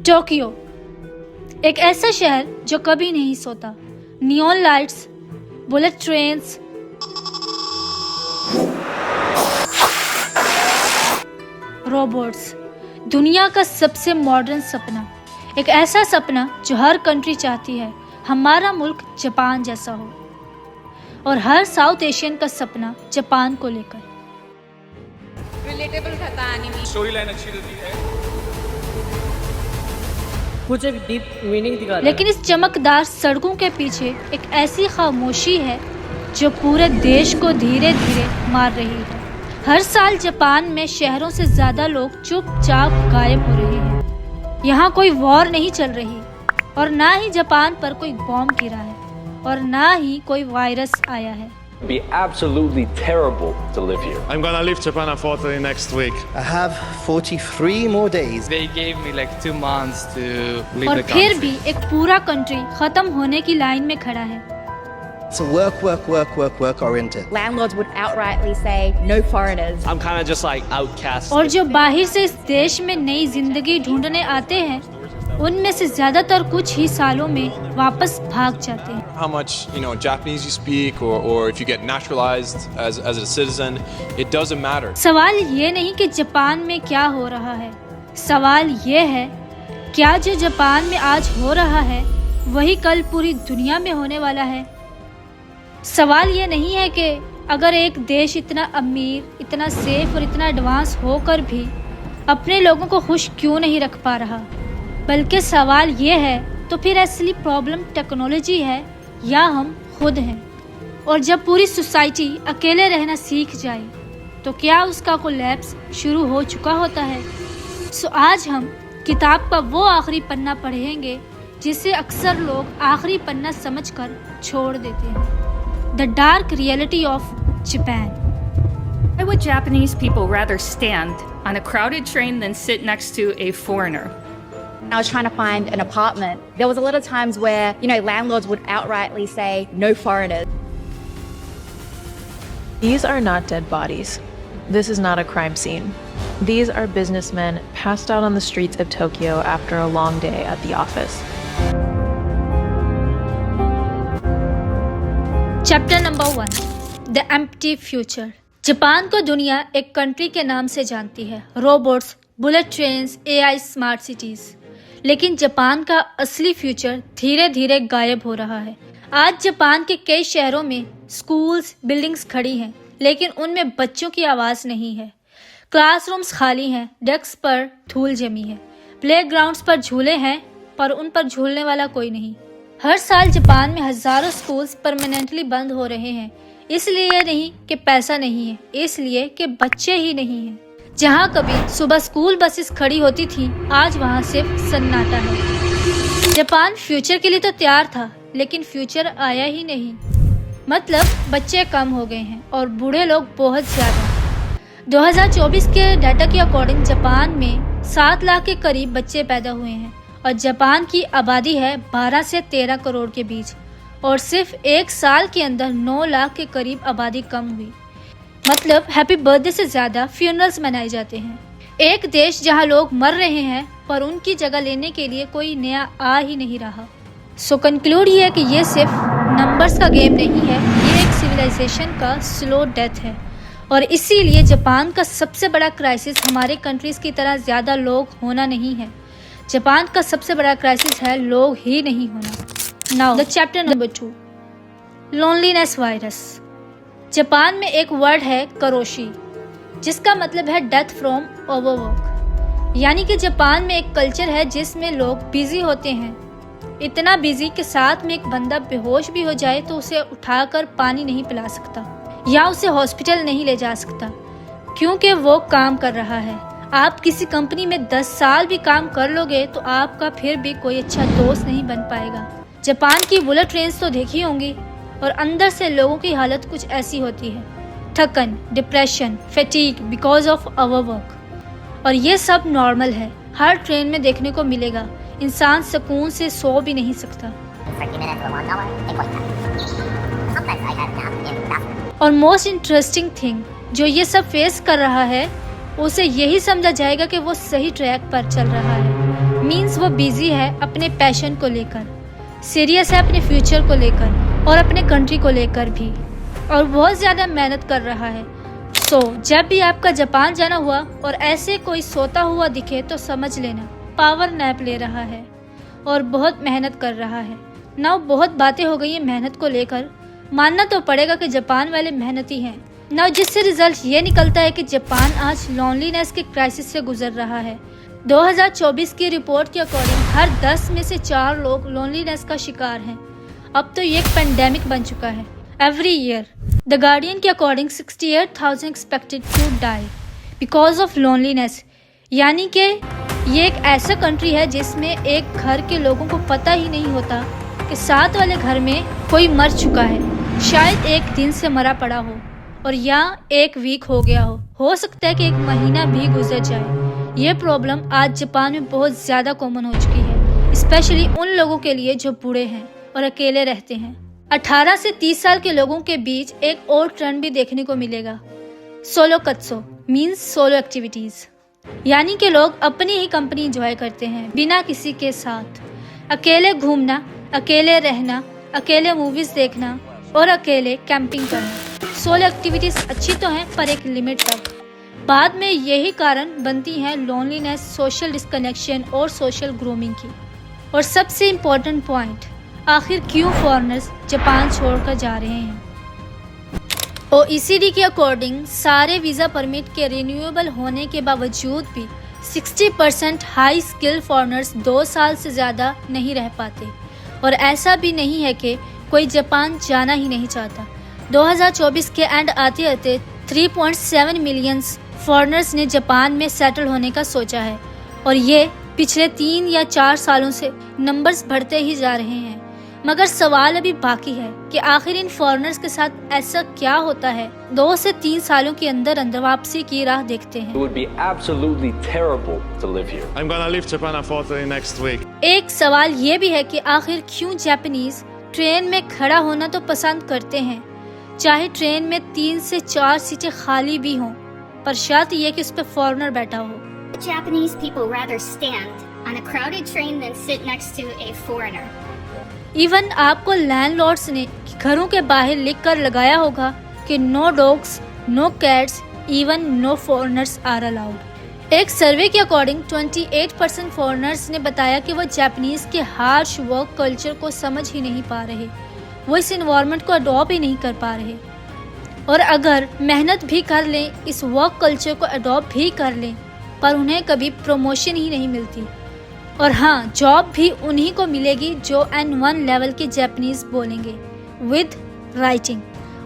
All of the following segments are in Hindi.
टोक्यो, एक ऐसा शहर जो कभी नहीं सोता। Neon lights, bullet trains, robots, दुनिया का सबसे मॉडर्न सपना। एक ऐसा सपना जो हर कंट्री चाहती है हमारा मुल्क जापान जैसा हो, और हर साउथ एशियन का सपना जापान को लेकर। रिलेटेबल रहता एनिमी, स्टोरी लाइन अच्छी रहती है, कुछ एक डीप मीनिंग दिखा रहा है। लेकिन इस चमकदार सड़कों के पीछे एक ऐसी खामोशी है जो पूरे देश को धीरे धीरे मार रही है। हर साल जापान में शहरों से ज्यादा लोग चुपचाप गायब हो रहे हैं। यहाँ कोई वॉर नहीं चल रही, और ना ही जापान पर कोई बॉम्ब गिरा है, और ना ही कोई वायरस आया है। Be absolutely terrible to live here. I'm gonna leave Japan unfortunately next week. I have 43 more days. They gave me like 2 months to leave और the फिर country. भी एक पूरा कंट्री खत्म होने की लाइन में खड़ा है। It's a work oriented. Landlords would outrightly say no foreigners. I'm kind of just like outcast. और जो बाहर से इस देश में नई जिंदगी ढूंढने आते हैं, उनमें से ज्यादातर कुछ ही सालों में वापस भाग जाते हैं। How much Japanese you speak or if you get naturalized as a citizen, it doesn't matter. सवाल ये नहीं कि जापान में क्या हो रहा है, सवाल ये है क्या जो जापान में आज हो रहा है वही कल पूरी दुनिया में होने वाला है। सवाल ये नहीं है कि अगर एक देश इतना अमीर, इतना सेफ और इतना एडवांस होकर भी अपने लोगों को खुश क्यों नहीं रख पा रहा, बल्कि सवाल ये है तो फिर असली प्रॉब्लम टेक्नोलॉजी है या हम खुद हैं। और जब पूरी सोसाइटी अकेले रहना सीख जाए तो क्या उसका कोलैप्स शुरू हो चुका होता है। सो आज हम किताब का वो आखिरी पन्ना पढ़ेंगे जिसे अक्सर लोग आखिरी पन्ना समझकर छोड़ देते हैं। The dark reality of Japan. Why would Japanese people rather stand on a crowded train than sit next to a foreigner? When I was trying to find an apartment, there was a lot of times where, landlords would outrightly say no foreigners. These are not dead bodies. This is not a crime scene. These are businessmen passed out on the streets of Tokyo after a long day at the office. Chapter number 1, the empty future. Japan को दुनिया एक कंट्री के नाम से जानती है, robots, bullet trains, AI, smart cities. लेकिन जापान का असली फ्यूचर धीरे धीरे गायब हो रहा है। आज जापान के कई शहरों में स्कूल्स, बिल्डिंग्स खड़ी हैं, लेकिन उनमें बच्चों की आवाज़ नहीं है। क्लासरूम्स खाली हैं, डेस्क पर धूल जमी है, प्लेग्राउंड्स पर झूले हैं पर उन पर झूलने वाला कोई नहीं। हर साल जापान में हजारों स्कूल्स परमानेंटली बंद हो रहे हैं, इसलिए नहीं कि पैसा नहीं है, इसलिए कि बच्चे ही नहीं हैं। जहाँ कभी सुबह स्कूल बसेस खड़ी होती थी, आज वहाँ सिर्फ सन्नाटा है। जापान फ्यूचर के लिए तो तैयार था, लेकिन फ्यूचर आया ही नहीं। मतलब बच्चे कम हो गए हैं और बूढ़े लोग बहुत ज्यादा। 2024 के डाटा के अकॉर्डिंग जापान में 7 लाख के करीब बच्चे पैदा हुए हैं, और जापान की आबादी है 12 से 13 करोड़ के बीच, और सिर्फ एक साल के अंदर 9 लाख के करीब आबादी कम हुई। मतलब हैप्पी बर्थडे से ज्यादा फ्यूनरल्स मनाए जाते हैं। एक देश जहां लोग मर रहे हैं पर उनकी जगह लेने के लिए कोई नया आ ही नहीं रहा। सो कंक्लूड ये है कि ये सिर्फ नंबर्स का गेम नहीं है, ये एक सिविलाइजेशन का स्लो डेथ है। और इसीलिए जापान का सबसे बड़ा क्राइसिस हमारे कंट्रीज की तरह ज्यादा लोग होना नहीं है। जापान का सबसे बड़ा क्राइसिस है लोग ही नहीं होना। Now the chapter number 2, loneliness virus. Japan में एक वर्ड है कारोशी, जिसका मतलब है डेथ फ्रॉम ओवरवर्क। यानी कि जापान में एक कल्चर है जिसमें लोग बिजी होते हैं, इतना बिजी कि साथ में एक बंदा बेहोश भी हो जाए तो उसे उठाकर पानी नहीं पिला सकता या उसे हॉस्पिटल नहीं ले जा सकता, क्योंकि वो काम कर रहा है। आप किसी कंपनी में 10 साल भी काम कर लोगे तो आपका फिर भी कोई अच्छा दोस्त नहीं बन पाएगा। जापान की बुलेट ट्रेन्स तो देखी होंगी, और अंदर से लोगों की हालत कुछ ऐसी होती है, थकन, depression, fatigue because of overwork. और ये सब नॉर्मल है, हर ट्रेन में देखने को मिलेगा। इंसान सुकून से सो भी नहीं सकता। और मोस्ट इंटरेस्टिंग थिंग, जो ये सब फेस कर रहा है उसे यही समझा जाएगा कि वो सही ट्रैक पर चल रहा है, मीन्स वो बिजी है अपने पैशन को लेकर, सीरियस है अपने फ्यूचर को लेकर और अपने कंट्री को लेकर भी, और बहुत ज़्यादा मेहनत कर रहा है। जब भी आपका जापान जाना हुआ और ऐसे कोई सोता हुआ दिखे तो समझ लेना पावर नैप ले रहा है और बहुत मेहनत कर रहा है। नाउ बहुत बातें हो गई है मेहनत को लेकर, मानना तो पड़ेगा कि जापान वाले मेहनती हैं। नाउ जिससे रिजल्ट ये निकलता है कि जापान आज लॉनलीनेस के क्राइसिस से गुजर रहा है। 2024 की रिपोर्ट के अकॉर्डिंग हर 10 में से 4 लोग लॉनलीनेस का शिकार हैं। अब तो ये एक पेंडेमिक बन चुका है। एवरी ईयर द गार्डियन के according 68,000 expected to die because of loneliness, यानी कि ये एक ऐसा कंट्री है जिसमें एक घर के लोगों को पता ही नहीं होता कि साथ वाले घर में कोई मर चुका है। शायद एक दिन से मरा पड़ा हो और या एक वीक हो गया हो सकता है कि एक महीना भी गुजर जाए। ये प्रॉब्लम आज जापान में बहुत ज़्यादा कॉमन हो चुकी है, स्पेशली उन लोगों के लिए जो बूढ़े हैं और अकेले रहते हैं। 18 से 30 साल के लोगों के बीच एक और ट्रेंड भी देखने को मिलेगा, सोलोकत्सो मीन्स सोलो एक्टिविटीज, यानी कि लोग अपनी ही कंपनी एंजॉय करते हैं बिना किसी के साथ। अकेले घूमना, अकेले रहना, अकेले मूवीज देखना और अकेले कैंपिंग करना। सोलो एक्टिविटीज अच्छी तो हैं पर एक लिमिट तक, बाद में यही कारण बनती हैं लोनलीनेस, सोशल डिस्कनेक्शन और सोशल ग्रूमिंग की। और सबसे इम्पोर्टेंट पॉइंट, आखिर क्यों फॉरेनर्स जापान छोड़कर जा रहे हैं। OECD के अकॉर्डिंग सारे वीज़ा परमिट के रिन्यूएबल होने के बावजूद भी 60% हाई स्किल फॉरेनर्स 2 साल से ज़्यादा नहीं रह पाते। और ऐसा भी नहीं है कि कोई जापान जाना ही नहीं चाहता। 2024 के एंड आते आते 3.7 मिलियन फॉरेनर्स ने जापान में सेटल होने का सोचा है और ये पिछले 3 या 4 सालों से नंबर्स बढ़ते ही जा रहे हैं। मगर सवाल अभी बाकी है कि आखिर इन फॉरेनर्स के साथ ऐसा क्या होता है। 2 से 3 सालों के अंदर अंदर वापसी की राह देखते हैं। It would be absolutely terrible to live here. I'm gonna leave Japan unfortunately next week. एक सवाल ये भी है कि आखिर क्यों जापानीज ट्रेन में खड़ा होना तो पसंद करते हैं, चाहे ट्रेन में 3 से 4 सीटें खाली भी हों, पर शर्त ये कि उस पर फॉरेनर बैठा हो। Japanese people rather stand on a crowded train than sit next to a foreigner. Even आपको लैंडलॉर्ड्स ने घरों के बाहर लिख कर लगाया होगा कि no dogs, no cats, even no foreigners are allowed. एक सर्वे के अकॉर्डिंग 28% फॉरेनर्स ने बताया कि वो जापानीज के हार्श वर्क कल्चर को समझ ही नहीं पा रहे, वो इस इन्वायरमेंट को अडॉप्ट ही नहीं कर पा रहे। और अगर मेहनत भी कर लें, इस वर्क कल्चर को अडॉप्ट भी कर लें, पर उन्हें कभी प्रमोशन ही नहीं मिलती। और हाँ, जॉब भी उन्हीं को मिलेगी जो N1 लेवल के जापानीज बोलेंगे विद राइटिंग।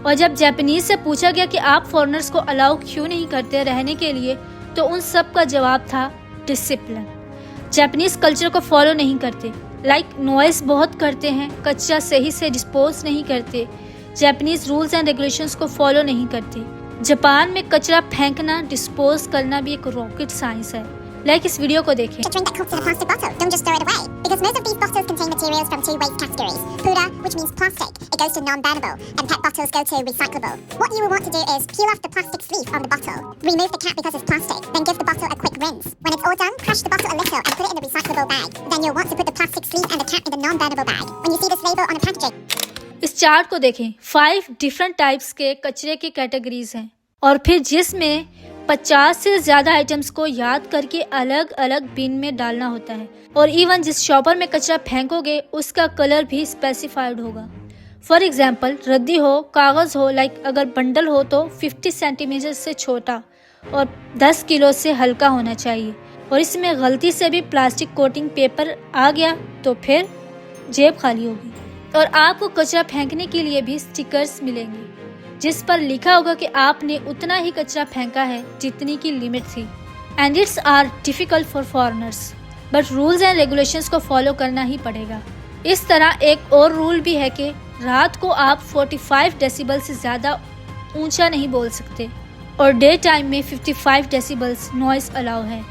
और जब जापानीज से पूछा गया कि आप फॉरेनर्स को अलाउ क्यों नहीं करते रहने के लिए, तो उन सब का जवाब था डिसिप्लिन। जापानीज कल्चर को फॉलो नहीं करते, लाइक नॉइस बहुत करते हैं, कचरा सही से डिस्पोज नहीं करते, जापानीज रूल्स एंड रेगुलेशंस को फॉलो नहीं करते। जापान में कचरा फेंकना, डिस्पोज करना भी एक रॉकेट साइंस है। लाइक इस वीडियो को देखें। Drink that comes in a plastic bottle. Don't just throw it away, because most of these bottles contain materials from 2 waste categories. Pura, which means plastic, it goes to non-burnable, and PET bottles go to recyclable. What you will want to do is peel off the plastic sleeve on the bottle, remove the cap because it's plastic, then give the bottle a quick rinse. When it's all done, crush the bottle a little and put it in the recyclable bag. Then you'll want to put the plastic sleeve and the cap in the non-burnable bag. When you see this label on a packaging. इस चार्ट को देखें, 5 डिफरेंट टाइप्स के कचरे की कैटेगरीज हैं और फिर जिसमें 50 से ज्यादा आइटम्स को याद करके अलग अलग बिन में डालना होता है। और इवन जिस शॉपर में कचरा फेंकोगे उसका कलर भी स्पेसिफाइड होगा। फॉर एग्जाम्पल, रद्दी हो, कागज हो, लाइक अगर बंडल हो तो 50 सेंटीमीटर से छोटा और 10 किलो से हल्का होना चाहिए। और इसमें गलती से भी प्लास्टिक कोटिंग पेपर आ गया तो फिर जेब खाली होगी। और आपको कचरा फेंकने के लिए भी स्टिकर्स मिलेंगे जिस पर लिखा होगा कि आपने उतना ही कचरा फेंका है जितनी की लिमिट थी। And it's are difficult for foreigners, but rules and regulations को फॉलो करना ही पड़ेगा। इस तरह एक और रूल भी है कि रात को आप 45 डेसिबल से ज़्यादा ऊंचा नहीं बोल सकते और डे टाइम में 55 डेसिबल्स नॉइस अलाउ है।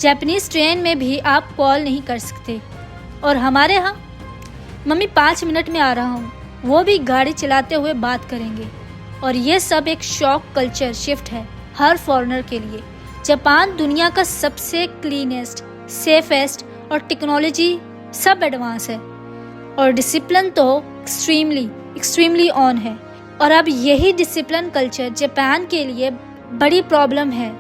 जापानीज ट्रेन में भी आप कॉल नहीं कर सकते। और हमारे यहाँ मम्मी 5 मिनट में आ रहा हूँ, वो भी गाड़ी चलाते हुए बात करेंगे। और ये सब एक शॉक कल्चर शिफ्ट है हर फॉरेनर के लिए। जापान दुनिया का सबसे क्लीनेस्ट, सेफेस्ट और टेक्नोलॉजी सब एडवांस है और डिसिप्लिन तो एक्सट्रीमली ऑन है। और अब यही डिसिप्लिन कल्चर जापान के लिए बड़ी प्रॉब्लम है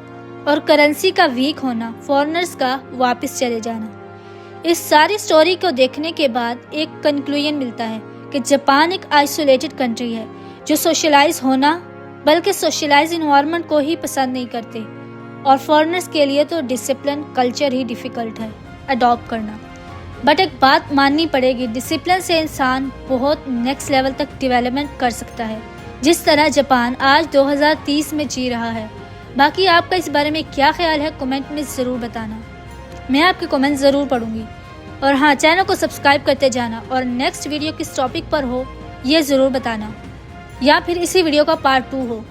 और करेंसी का वीक होना, फॉरेनर्स का वापस चले जाना। इस सारी स्टोरी को देखने के बाद एक कंक्लूजन मिलता है कि जापान एक आइसोलेटेड कंट्री है जो सोशलाइज होना बल्कि सोशलाइज इन्वायरमेंट को ही पसंद नहीं करते और फॉरेनर्स के लिए तो डिसिप्लिन कल्चर ही डिफ़िकल्ट है अडॉप्ट करना। बट एक बात माननी पड़ेगी, डिसिप्लिन से इंसान बहुत नेक्स्ट लेवल तक डेवलपमेंट कर सकता है, जिस तरह जापान आज 2030 में जी रहा है। बाकी आपका इस बारे में क्या ख्याल है कमेंट में ज़रूर बताना, मैं आपके कमेंट ज़रूर पढ़ूंगी। और हाँ, चैनल को सब्सक्राइब करते जाना और नेक्स्ट वीडियो किस टॉपिक पर हो ये ज़रूर बताना या फिर इसी वीडियो का पार्ट 2 हो।